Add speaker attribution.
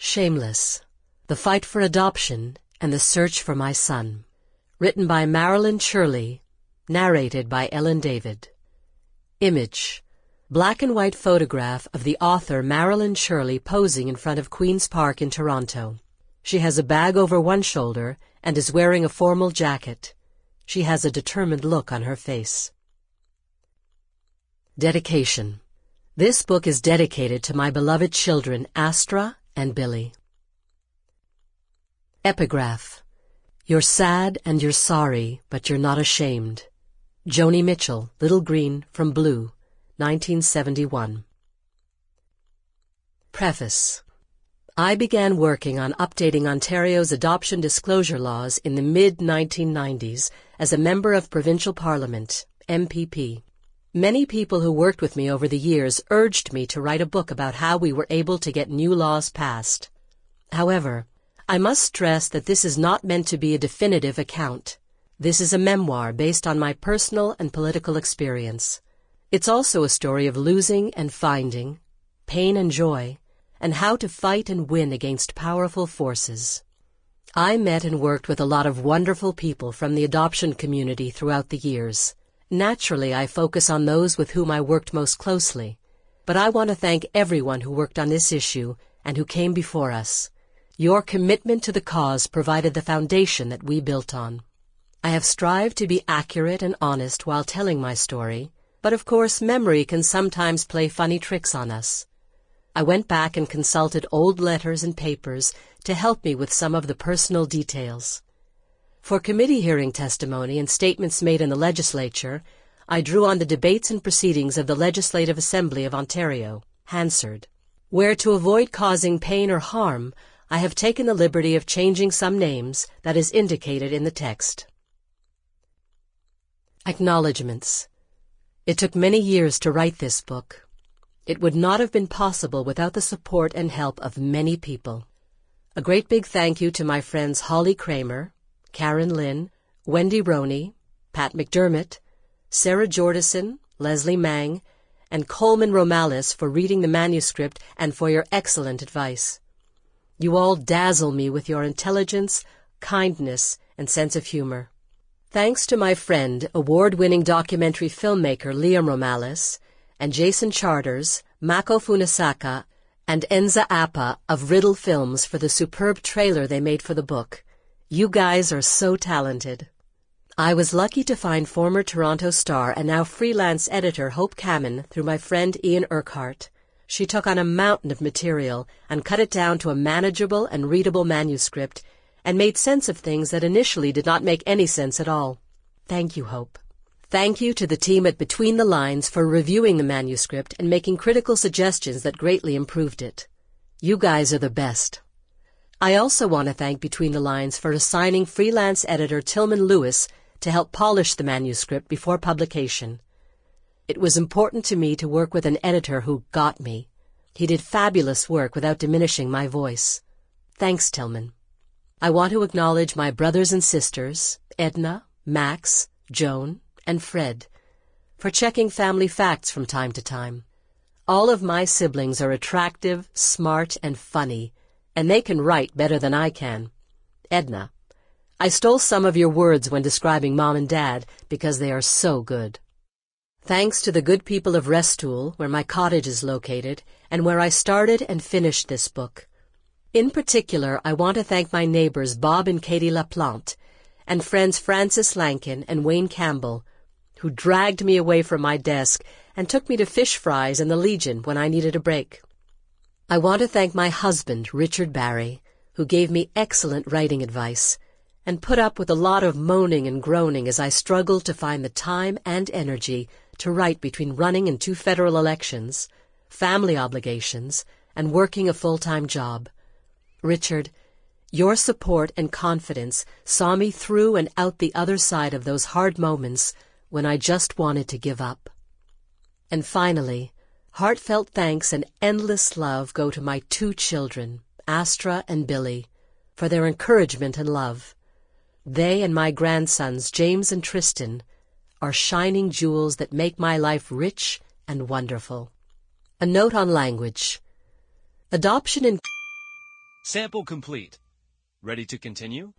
Speaker 1: Shameless, The Fight for Adoption and the Search for My Son. Written by Marilyn Churley, narrated by Ellen David. Image, black and white photograph of the author Marilyn Churley posing in front of Queen's Park in Toronto. She has a bag over one shoulder and is wearing a formal jacket. She has a determined look on her face. Dedication. This book is dedicated to my beloved children Astra and Billy. Epigraph. You're sad and you're sorry, but you're not ashamed. Joni Mitchell, Little Green from Blue, 1971. Preface. I began working on updating Ontario's adoption disclosure laws in the mid-1990s as a member of Provincial Parliament, MPP. Many people who worked with me over the years urged me to write a book about how we were able to get new laws passed. However, I must stress that this is not meant to be a definitive account. This is a memoir based on my personal and political experience. It's also a story of losing and finding, pain and joy, and how to fight and win against powerful forces. I met and worked with a lot of wonderful people from the adoption community throughout the years. Naturally, I focus on those with whom I worked most closely, but I want to thank everyone who worked on this issue and who came before us. Your commitment to the cause provided the foundation that we built on. I have strived to be accurate and honest while telling my story, but of course memory can sometimes play funny tricks on us. I went back and consulted old letters and papers to help me with some of the personal details. For committee hearing testimony and statements made in the legislature, I drew on the debates and proceedings of the Legislative Assembly of Ontario, Hansard, where to avoid causing pain or harm, I have taken the liberty of changing some names that is indicated in the text. Acknowledgements. It took many years to write this book. It would not have been possible without the support and help of many people. A great big thank you to my friends Holly Kramer, Karen Lynn, Wendy Roney, Pat McDermott, Sarah Jordison, Leslie Mang, and Coleman Romalis for reading the manuscript and for your excellent advice. You all dazzle me with your intelligence, kindness, and sense of humor. Thanks to my friend, award-winning documentary filmmaker Liam Romalis, and Jason Charters, Mako Funasaka, and Enza Appa of Riddle Films for the superb trailer they made for the book. You guys are so talented. I was lucky to find former Toronto star and now freelance editor Hope Kamen through my friend Ian Urquhart. She took on a mountain of material and cut it down to a manageable and readable manuscript and made sense of things that initially did not make any sense at all. Thank you, Hope. Thank you to the team at Between the Lines for reviewing the manuscript and making critical suggestions that greatly improved it. You guys are the best. I also want to thank Between the Lines for assigning freelance editor Tillman Lewis to help polish the manuscript before publication. It was important to me to work with an editor who got me. He did fabulous work without diminishing my voice. Thanks, Tillman. I want to acknowledge my brothers and sisters, Edna, Max, Joan, and Fred, for checking family facts from time to time. All of my siblings are attractive, smart, and funny, and they can write better than I can. Edna, I stole some of your words when describing Mom and Dad because they are so good. Thanks to the good people of Restoule, where my cottage is located, and where I started and finished this book. In particular, I want to thank my neighbors Bob and Katie Laplante, and friends Francis Lankin and Wayne Campbell, who dragged me away from my desk and took me to fish fries and the Legion when I needed a break. I want to thank my husband, Richard Barry, who gave me excellent writing advice and put up with a lot of moaning and groaning as I struggled to find the time and energy to write between running in 2 federal elections, family obligations, and working a full-time job. Richard, your support and confidence saw me through and out the other side of those hard moments when I just wanted to give up. And finally, heartfelt thanks and endless love go to my 2 children, Astra and Billy, for their encouragement and love. They and my grandsons, James and Tristan, are shining jewels that make my life rich and wonderful. A note on language. Adoption in
Speaker 2: Sample complete. Ready to continue?